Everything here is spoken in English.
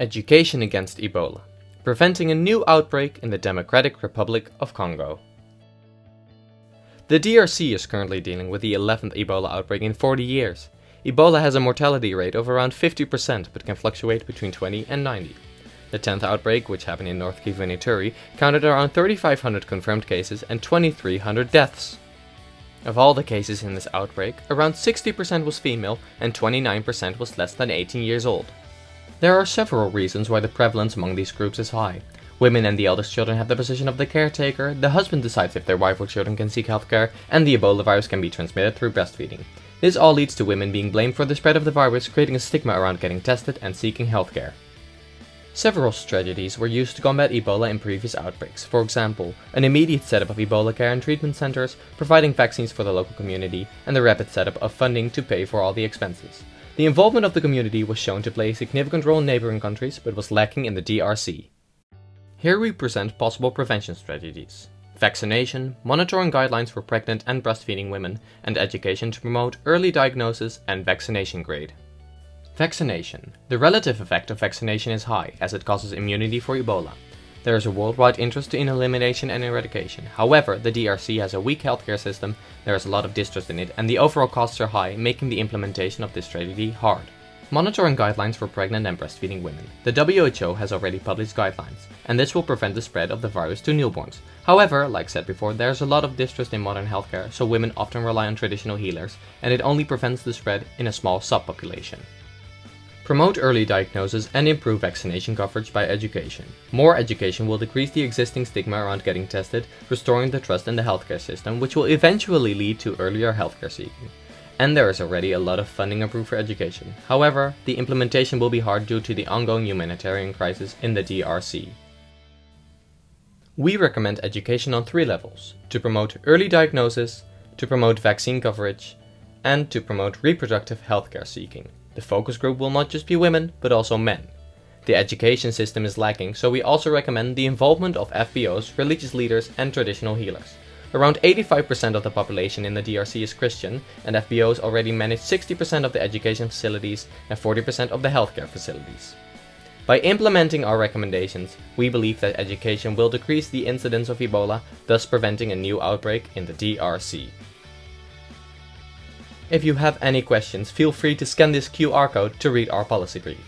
Education against Ebola. Preventing a new outbreak in the Democratic Republic of Congo. The DRC is currently dealing with the 11th Ebola outbreak in 40 years. Ebola has a mortality rate of around 50% but can fluctuate between 20 and 90. The 10th outbreak, which happened in North Kivu and Ituri, counted around 3,500 confirmed cases and 2,300 deaths. Of all the cases in this outbreak, around 60% was female and 29% was less than 18 years old. There are several reasons why the prevalence among these groups is high. Women and the eldest children have the position of the caretaker, the husband decides if their wife or children can seek healthcare, and the Ebola virus can be transmitted through breastfeeding. This all leads to women being blamed for the spread of the virus, creating a stigma around getting tested and seeking healthcare. Several strategies were used to combat Ebola in previous outbreaks. For example, an immediate setup of Ebola care and treatment centers, providing vaccines for the local community, and the rapid setup of funding to pay for all the expenses. The involvement of the community was shown to play a significant role in neighboring countries, but was lacking in the DRC. Here we present possible prevention strategies: vaccination, monitoring guidelines for pregnant and breastfeeding women, and education to promote early diagnosis and vaccination grade. Vaccination. The relative effect of vaccination is high, as it causes immunity for Ebola. There is a worldwide interest in elimination and eradication. However, the DRC has a weak healthcare system, there is a lot of distrust in it, and the overall costs are high, making the implementation of this strategy hard. Monitoring guidelines for pregnant and breastfeeding women. The WHO has already published guidelines, and this will prevent the spread of the virus to newborns. However, like said before, there is a lot of distrust in modern healthcare, so women often rely on traditional healers, and it only prevents the spread in a small subpopulation. Promote early diagnosis and improve vaccination coverage by education. More education will decrease the existing stigma around getting tested, restoring the trust in the healthcare system, which will eventually lead to earlier healthcare seeking. And there is already a lot of funding approved for education. However, the implementation will be hard due to the ongoing humanitarian crisis in the DRC. We recommend education on 3 levels: to promote early diagnosis, to promote vaccine coverage, and to promote reproductive healthcare seeking. The focus group will not just be women, but also men. The education system is lacking, so we also recommend the involvement of FBOs, religious leaders, and traditional healers. Around 85% of the population in the DRC is Christian, and FBOs already manage 60% of the education facilities and 40% of the healthcare facilities. By implementing our recommendations, we believe that education will decrease the incidence of Ebola, thus preventing a new outbreak in the DRC. If you have any questions, feel free to scan this QR code to read our policy brief.